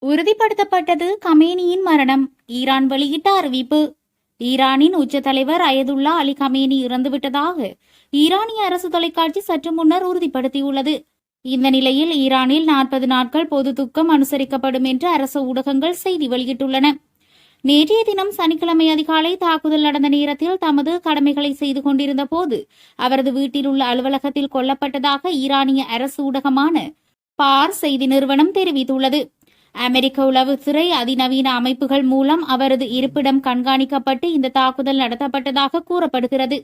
உறுதிப்படுத்தப்பட்டது கமேனியின் மரணம். ஈரான் வெளியிட்ட அறிவிப்பு. ஈரானின் உச்ச தலைவர் அயதுல்லா அலி கமேனி இறந்துவிட்டதாக ஈரானிய அரசு தொலைக்காட்சி சற்று முன்னர் உறுதிப்படுத்தியுள்ளது. இந்த நிலையில் ஈரானில் 40 நாட்கள் பொது துக்கம் அனுசரிக்கப்படும் என்று அரசு ஊடகங்கள் செய்தி வெளியிட்டுள்ளன. நேற்றைய தினம் சனிக்கிழமை அதிகாலை தாக்குதல் நடந்த நேரத்தில் தமது கடமைகளை செய்து கொண்டிருந்த போது அவரது வீட்டில் உள்ள அலுவலகத்தில் கொல்லப்பட்டதாக ஈரானிய அரசு ஊடகமான பார் செய்தி நிறுவனம் தெரிவித்துள்ளது. அமெரிக்க உளவுத்துறை அதிநவீன அமைப்புகள் மூலம் அவரது இருப்பிடம் கண்காணிக்கப்பட்டு இந்த தாக்குதல் நடத்தப்பட்டதாக கூறப்படுகிறது.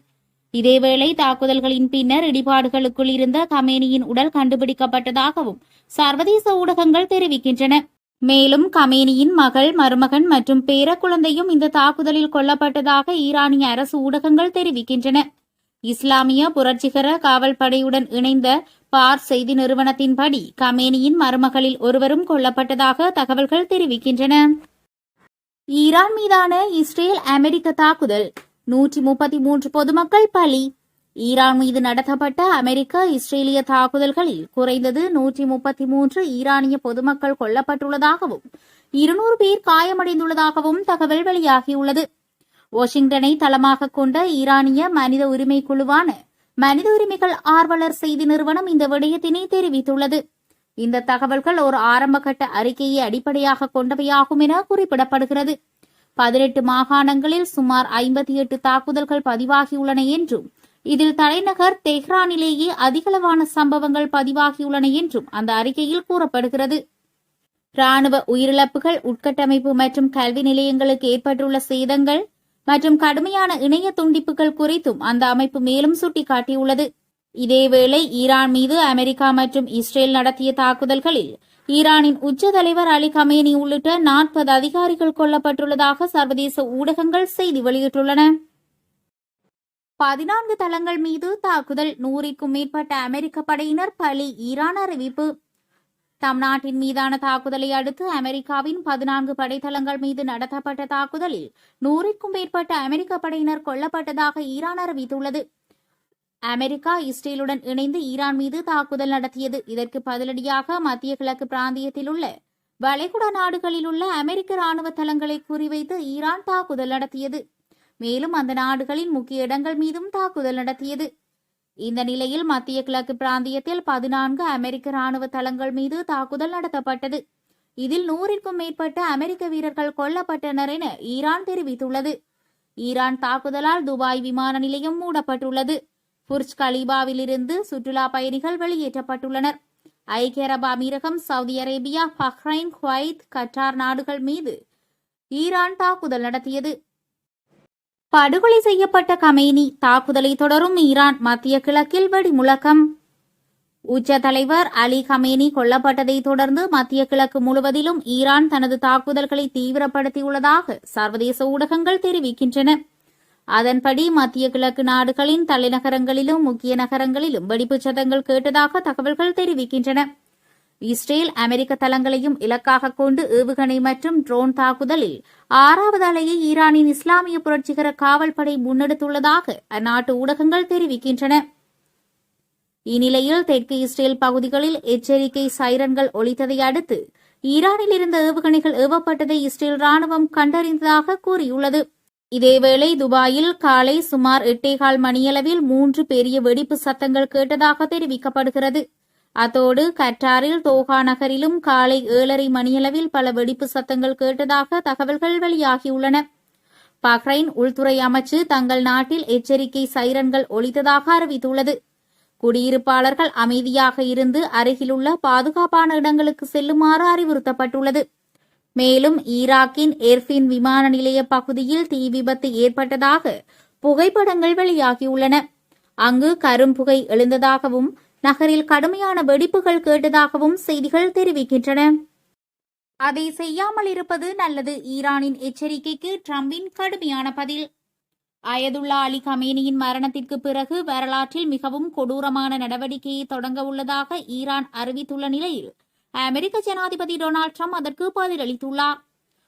இதேவேளை தாக்குதல்களின் பின்னர் இடிபாடுகளுக்குள் இருந்த கமேனியின் உடல் கண்டுபிடிக்கப்பட்டதாகவும் சர்வதேச ஊடகங்கள் தெரிவிக்கின்றன. மேலும் கமேனியின் மகள், மருமகன் மற்றும் பேரக்குழந்தையும் இந்த தாக்குதலில் கொல்லப்பட்டதாக ஈரானிய அரசு ஊடகங்கள் தெரிவிக்கின்றன. இஸ்லாமிய புரட்சிகர காவல்படையுடன் இணைந்த பார் செய்தி நிறுவனத்தின்படி கமேனியின் மருமகளில் ஒருவரும் கொல்லப்பட்டதாக தகவல்கள் தெரிவிக்கின்றன. ஈரான் மீதான இஸ்ரேல் அமெரிக்க தாக்குதல், 133 பொதுமக்கள் பலி. ஈரான் மீது நடத்தப்பட்ட அமெரிக்க இஸ்ரேலிய தாக்குதல்களில் குறைந்தது 133 ஈரானிய பொதுமக்கள் கொல்லப்பட்டுள்ளதாகவும் 200 பேர் காயமடைந்துள்ளதாகவும் தகவல் வெளியாகியுள்ளது. வாஷிங்டனை தளமாக கொண்ட ஈரானிய மனித உரிமை குழுவான மனித உரிமைகள் ஆர்வலர் செய்தி நிறுவனம் இந்த விடயத்தினை தெரிவித்துள்ளது. இந்த தகவல்கள் ஒரு ஆரம்பகட்ட அறிக்கையை அடிப்படையாக கொண்டவையாகும் என குறிப்பிடப்படுகிறது. 18 மாகாணங்களில் சுமார் 58 தாக்குதல்கள் பதிவாகியுள்ளன என்றும் இதில் தலைநகர் தெஹ்ரானிலேயே அதிகளவான சம்பவங்கள் பதிவாகியுள்ளன என்றும் அந்த அறிக்கையில் கூறப்படுகிறது. ராணுவ உயிரிழப்புகள், உட்கட்டமைப்பு மற்றும் கல்வி நிலையங்களுக்கு ஏற்பட்டுள்ள சேதங்கள் மற்றும் கடுமையான இணைய துண்டிப்புகள் குறித்தும் அந்த அமைப்பு மேலும் சுட்டிக்காட்டியுள்ளது. இதேவேளை ஈரான் மீது அமெரிக்கா மற்றும் இஸ்ரேல் நடத்திய தாக்குதல்களில் ஈரானின் உச்ச தலைவர் அலி கமேனி உள்ளிட்ட 40 அதிகாரிகள் கொல்லப்பட்டுள்ளதாக சர்வதேச ஊடகங்கள் செய்தி வெளியிட்டுள்ளன. 14 தளங்கள் மீது தாக்குதல், 100க்கும் மேற்பட்ட அமெரிக்க படையினர் பலி. ஈரான் அறிவிப்பு. தம் நாட்டின் மீதான தாக்குதலை அடுத்து அமெரிக்காவின் 14 படைத்தளங்கள் மீது நடத்தப்பட்ட தாக்குதலில் 100க்கும் மேற்பட்ட அமெரிக்க படையினர் கொல்லப்பட்டதாக ஈரான் அறிவித்துள்ளது. அமெரிக்கா இஸ்ரேலுடன் இணைந்து ஈரான் மீது தாக்குதல் நடத்தியது. இதற்கு பதிலடியாக மத்திய கிழக்கு பிராந்தியத்தில் உள்ள வளைகுடா நாடுகளில் உள்ள அமெரிக்க ராணுவ தளங்களை குறிவைத்து ஈரான் தாக்குதல் நடத்தியது. மேலும் அந்த நாடுகளின் முக்கிய இடங்கள் மீதும் தாக்குதல் நடத்தியது. இந்த நிலையில் மத்திய கிழக்கு பிராந்தியத்தில் 14 அமெரிக்க ராணுவ தளங்கள் மீது தாக்குதல் நடத்தப்பட்டது. இதில் 100க்கும் மேற்பட்ட அமெரிக்க வீரர்கள் கொல்லப்பட்டனர் என ஈரான் தெரிவித்துள்ளது. ஈரான் தாக்குதலால் துபாய் விமான நிலையம் மூடப்பட்டுள்ளது. புர்ஜ் கலீபாவிலிருந்து சுற்றுலா பயணிகள் வெளியேற்றப்பட்டுள்ளனர். ஐக்கிய அரபு அமீரகம், Saudi Arabia, Bahrain, Kuwait, Qatar நாடுகள் மீது ஈரான் தாக்குதல் நடத்தியது. படுகொலை செய்யப்பட்ட கமேனி, தாக்குதலை தொடரும் ஈரான். மத்திய கிழக்கில் வெடி முழக்கம். உச்ச தலைவர் அலி கமேனி கொல்லப்பட்டதை தொடர்ந்து மத்திய கிழக்கு முழுவதிலும் ஈரான் தனது தாக்குதல்களை தீவிரப்படுத்தியுள்ளதாக சர்வதேச ஊடகங்கள் தெரிவிக்கின்றன. அதன்படி மத்திய கிழக்கு நாடுகளின் தலைநகரங்களிலும் முக்கிய நகரங்களிலும் வெடிப்புச் சத்தங்கள் கேட்டதாக தகவல்கள் தெரிவிக்கின்றன. இஸ்ரேல் அமெரிக்க தளங்களையும் இலக்காக கொண்டு ஏவுகணை மற்றும் ட்ரோன் தாக்குதலில் 6வது அலையை ஈரானின் இஸ்லாமிய புரட்சிகர காவல்படை முன்னெடுத்துள்ளதாக அந்நாட்டு ஊடகங்கள் தெரிவிக்கின்றன. இந்நிலையில் தெற்கு இஸ்ரேல் பகுதிகளில் எச்சரிக்கை சைரன்கள் ஒலித்ததை அடுத்து ஈரானில் இருந்த ஏவுகணைகள் ஏவப்பட்டதை இஸ்ரேல் ராணுவம் கண்டறிந்ததாக கூறியுள்ளது. இதேவேளை துபாயில் காலை சுமார் 8:15 மணியளவில் 3 பெரிய வெடிப்பு சத்தங்கள் கேட்டதாக தெரிவிக்கப்படுகிறது. அத்தோடு கட்டாரில் தோஹா நகரிலும் காலை 7:30 மணியளவில் பல வெடிப்பு சத்தங்கள் கேட்டதாக தகவல்கள் வெளியாகியுள்ளன. பஹ்ரைன் உள்துறை அமைச்சு தங்கள் நாட்டில் எச்சரிக்கை சைரன்கள் ஒலித்ததாக அறிவித்துள்ளது. குடியிருப்பாளர்கள் அமைதியாக இருந்து அருகிலுள்ள பாதுகாப்பான இடங்களுக்கு செல்லுமாறு அறிவுறுத்தப்பட்டுள்ளது. மேலும் ஈராக்கின் எர்பின் விமான நிலைய பகுதியில் தீ விபத்து ஏற்பட்டதாக புகைப்படங்கள் வெளியாகியுள்ளன. அங்கு கரும்புகை எழுந்ததாகவும் நகரில் கடுமையான வெடிப்புகள் கேட்டதாகவும் செய்திகள் தெரிவிக்கின்றன. அதை செய்யாமல் இருப்பது நல்லது. ஈரானின் எச்சரிக்கைக்கு டிரம்பின் கடுமையான பதில். அயதுல்லா அலி கமேனியின் மரணத்திற்கு பிறகு வரலாற்றில் மிகவும் கொடூரமான நடவடிக்கையை தொடங்க உள்ளதாக ஈரான் அறிவித்துள்ள நிலையில் அமெரிக்க ஜனாதிபதி டொனால்டு ட்ரம்ப் அதற்கு பதிலளித்துள்ளார்.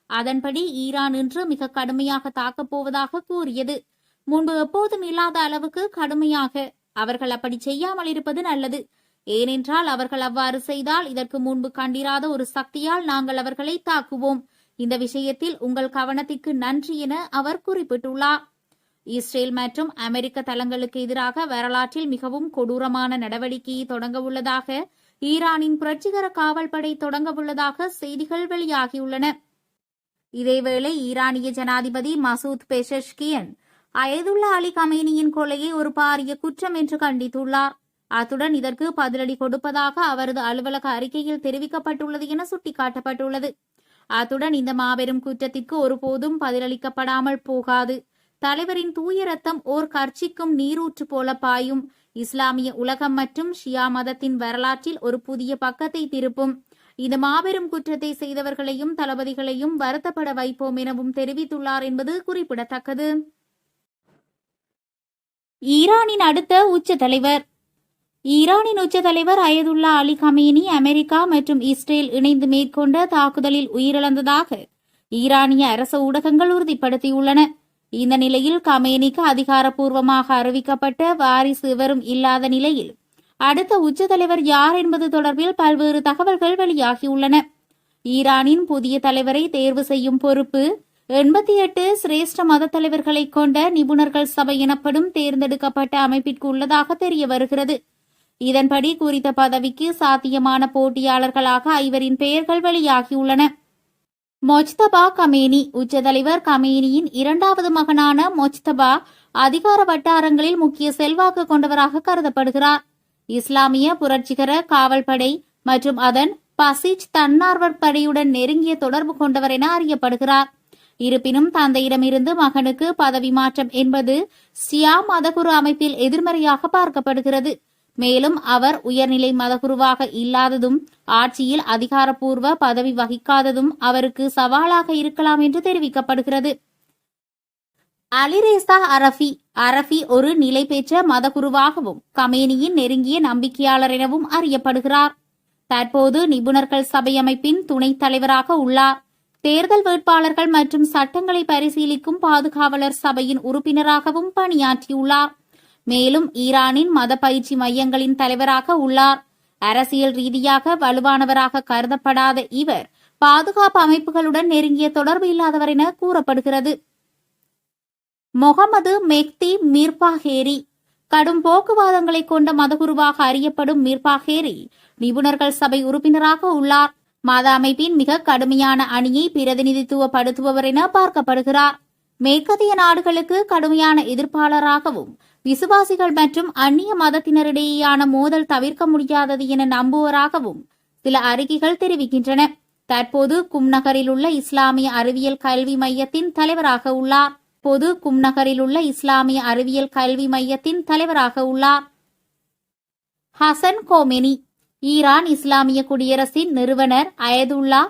அதன்படி ஈரான் இன்று மிக கடுமையாக தாக்கப் போவதாக கூறியது. முன்பு எப்போதும் இல்லாத அளவுக்கு கடுமையாக. அவர்கள் அப்படி செய்யாமல் இருப்பது நல்லது. ஏனென்றால் அவர்கள் அவ்வாறு செய்தால் இதற்கு முன்பு கண்டிராத ஒரு சக்தியால் நாங்கள் அவர்களை தாக்குவோம். இந்த விஷயத்தில் உங்கள் கவனத்திற்கு நன்றி என அவர் குறிப்பிட்டுள்ளார். இஸ்ரேல் மற்றும் அமெரிக்க தளங்களுக்கு எதிராக வரலாற்றில் மிகவும் கொடூரமான நடவடிக்கையை தொடங்க உள்ளதாக ஈரானின் புரட்சிகர காவல்படை தொடங்க உள்ளதாக செய்திகள் வெளியாகியுள்ளன. இதேவேளை ஈரானிய ஜனாதிபதி மசூத் பெஷஷ்கியன் அயதுல்லா அலி கமேனியின் கொலையை ஒரு பாரிய குற்றம் என்று கண்டித்துள்ளார். அத்துடன் இதற்கு பதிலடி கொடுப்பதாக அவரது அலுவலக அறிக்கையில் தெரிவிக்கப்பட்டுள்ளது என சுட்டிக்காட்டப்பட்டுள்ளது. அத்துடன் இந்த மாபெரும் குற்றத்திற்கு ஒருபோதும் பதிலளிக்கப்படாமல் போகாது. தலைவரின் தூய ரத்தம் ஓர் கர்ச்சிக்கும் நீரூற்று போல பாயும். இஸ்லாமிய உலகம் மற்றும் ஷியா மதத்தின் வரலாற்றில் ஒரு புதிய பக்கத்தை திருப்பும். இந்த மாபெரும் குற்றத்தை செய்தவர்களையும் தளபதிகளையும் வருத்தப்பட வைப்போம் எனவும் தெரிவித்துள்ளார் என்பது குறிப்பிடத்தக்கது. ஈரானின் அடுத்த உச்ச தலைவர். ஈரானின் உச்ச தலைவர் அயதுல்லா அலி கமேனி அமெரிக்கா மற்றும் இஸ்ரேல் இணைந்து மேற்கொண்ட தாக்குதலில் உயிரிழந்ததாக ஈரானிய அரசு ஊடகங்கள் உறுதிப்படுத்தியுள்ளன. இந்த நிலையில் கமேனிக்கு அதிகாரப்பூர்வமாக அறிவிக்கப்பட்ட வாரிசு எவரும் இல்லாத நிலையில் அடுத்த உச்ச தலைவர் யார் என்பது தொடர்பில் பல்வேறு தகவல்கள் வெளியாகியுள்ளன. ஈரானின் புதிய தலைவரை தேர்வு செய்யும் பொறுப்பு 88 சிரேஷ்ட மத தலைவர்களை கொண்ட நிபுணர்கள் சபை எனப்படும் தேர்ந்தெடுக்கப்பட்ட அமைப்பிற்கு உள்ளதாக தெரிய வருகிறது. இதன்படி குறித்த பதவிக்கு சாத்தியமான போட்டியாளர்களாக ஐவரின் பெயர்கள் வெளியாகியுள்ளன. Mojtaba Khamenei. உச்சதலைவர் கமேனியின் இரண்டாவது மகனான மொஜ்தபா அதிகார வட்டாரங்களில் முக்கிய செல்வாக்கு கொண்டவராக கருதப்படுகிறார். இஸ்லாமிய புரட்சிகர காவல்படை மற்றும் அதன் பசிஜ் தன்னார்வ படையுடன் நெருங்கிய தொடர்பு கொண்டவர் என அறியப்படுகிறார். இருப்பினும் தந்தையிடமிருந்து மகனுக்கு பதவி மாற்றம் என்பது ஷியா மதகுரு அமைப்பில் எதிர்மறையாக பார்க்கப்படுகிறது. மேலும் அவர் உயர்நிலை மதகுருவாக இல்லாததும் ஆட்சியில் அதிகாரப்பூர்வ பதவி வகிக்காததும் அவருக்கு சவாலாக இருக்கலாம் என்று தெரிவிக்கப்படுகிறது. அலிரேசா அரஃபி. அரஃபி ஒரு நிலை பெற்ற மதகுருவாகவும் கமேனியின் நெருங்கிய நம்பிக்கையாளர் எனவும் அறியப்படுகிறார். தற்போது நிபுணர்கள் சபை அமைப்பின் துணைத் தலைவராக உள்ளார். தேர்தல் வேட்பாளர்கள் மற்றும் சட்டங்களை பரிசீலிக்கும் பாதுகாவலர் சபையின் உறுப்பினராகவும் பணியாற்றியுள்ளார். மேலும் ஈரானின் மத பயிற்சி மையங்களின் தலைவராக உள்ளார். அரசியல் ரீதியாக வலுவானவராக கருதப்படாத இவர் பாதுகாப்பு அமைப்புகளுடன் நெருங்கிய தொடர்பு இல்லாதவர் என கூறப்படுகிறது. முகமது மெஹ்தி மிர்பாஹேரி. கடும் போக்குவாதங்களை கொண்ட மதகுருவாக அறியப்படும் மிர்பாஹேரி நிபுணர்கள் சபை உறுப்பினராக உள்ளார். மத அமைப்பின் மிக கடுமையான அணியை பிரதிநிதித்துவப்படுத்துபவர் என பார்க்கப்படுகிறார். மேற்கத்திய நாடுகளுக்கு கடுமையான எதிர்ப்பாளராகவும் விசுவாசிகள் மற்றும் அந்நிய மதத்தினரிடையேயான மோதல் தவிர்க்க முடியாதது என நம்புவராகவும் சில அறிக்கைகள் தெரிவிக்கின்றன. தற்போது கும் நகரில் உள்ள இஸ்லாமிய அறிவியல் கல்வி மையத்தின் தலைவராக உள்ளார். ஹசன் கோமெனி. ஈரான் இஸ்லாமிய குடியரசின் நிறுவனர் அயதுல்லா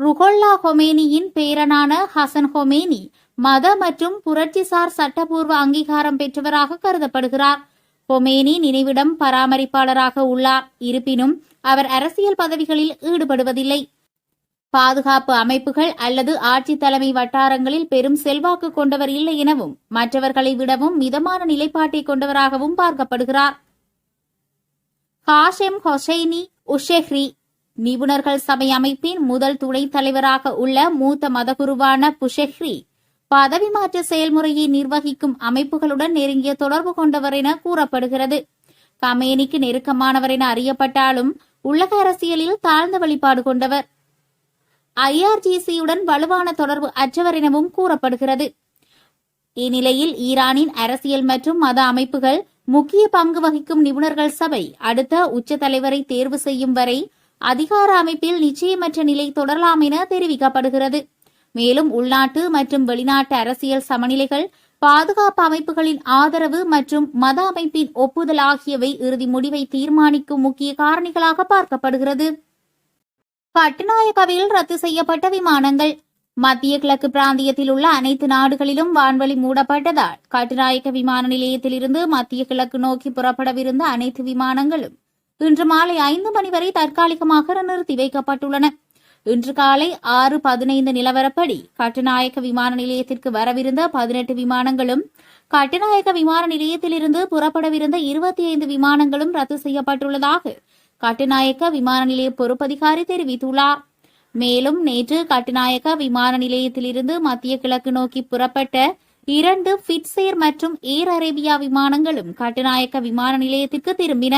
ருஹொல்லா கொமேனியின் பேரனான ஹசன் கொமேனி மத மற்றும் புரட்சிசார் சட்டப்பூர்வ அங்கீகாரம் பெற்றவராக கருதப்படுகிறார். கொமேனி நினைவிடம் பராமரிப்பாளராக உள்ளார். இருப்பினும் அவர் அரசியல் பதவிகளில் ஈடுபடுவதில்லை. பாதுகாப்பு அமைப்புகள் அல்லது ஆட்சி தலைமை வட்டாரங்களில் பெரும் செல்வாக்கு கொண்டவர் இல்லை எனவும் மற்றவர்களை விடவும் மிதமான நிலைப்பாட்டை கொண்டவராகவும் பார்க்கப்படுகிறார். ஹாஷெம் ஹொசைனி உஷெஹ்ரி. நிபுணர்கள் சபை அமைப்பின் முதல் துணைத் தலைவராக உள்ள மூத்த மதகுருவான புஷெஹ்ரி பதவி மாற்ற செயல்முறையை நிர்வகிக்கும் அமைப்புகளுடன் நெருங்கிய தொடர்பு கொண்டவர் என கூறப்படுகிறது. கமேனிக்கு நெருக்கமானவர் என அறியப்பட்டாலும் உலக அரசியலில் தாழ்ந்த வழிபாடு கொண்டவர். IRGC-யுடன் வலுவான தொடர்பு அற்றவர் எனவும் கூறப்படுகிறது. இந்நிலையில் ஈரானின் அரசியல் மற்றும் மத அமைப்புகள் முக்கிய பங்கு வகிக்கும் நிபுணர்கள் சபை அடுத்த உச்ச தலைவரை தேர்வு செய்யும் வரை அதிகார அமைப்பில் நிச்சயமற்ற நிலை தொடரலாம் என தெரிவிக்கப்படுகிறது. மேலும் உள்நாட்டு மற்றும் வெளிநாட்டு அரசியல் சமநிலைகள், பாதுகாப்பு அமைப்புகளின் ஆதரவு மற்றும் மத அமைப்பின் ஒப்புதல் ஆகியவை இறுதி முடிவை தீர்மானிக்கும் முக்கிய காரணிகளாக பார்க்கப்படுகிறது. கட்டுநாயக்கவில் ரத்து செய்யப்பட்ட விமானங்கள். மத்திய கிழக்கு பிராந்தியத்தில் உள்ள அனைத்து நாடுகளிலும் வான்வழி மூடப்பட்டதால் கட்டுநாயக்க விமான நிலையத்திலிருந்து மத்திய கிழக்கு நோக்கி புறப்படவிருந்த அனைத்து விமானங்களும் இன்று மாலை 5 மணி வரை தற்காலிகமாக நிறுத்தி வைக்கப்பட்டுள்ளன. இன்று காலை 6:15 நிலவரப்படி கட்டுநாயக்க விமான நிலையத்திற்கு வரவிருந்த 18 விமானங்களும் கட்டுநாயக்க விமான நிலையத்திலிருந்து புறப்படவிருந்த 25 விமானங்களும் ரத்து செய்யப்பட்டுள்ளதாக கட்டுநாயக்க விமான நிலைய பொறுப்பதிகாரி தெரிவித்துள்ளார். மேலும் நேற்று கட்டுநாயக்க விமான நிலையத்திலிருந்து மத்திய கிழக்கு நோக்கி புறப்பட்ட 2 ஃபிட்ஸேர் மற்றும் ஏர் அரேபியா விமானங்களும் கட்டுநாயக்க விமான நிலையத்திற்கு திரும்பின.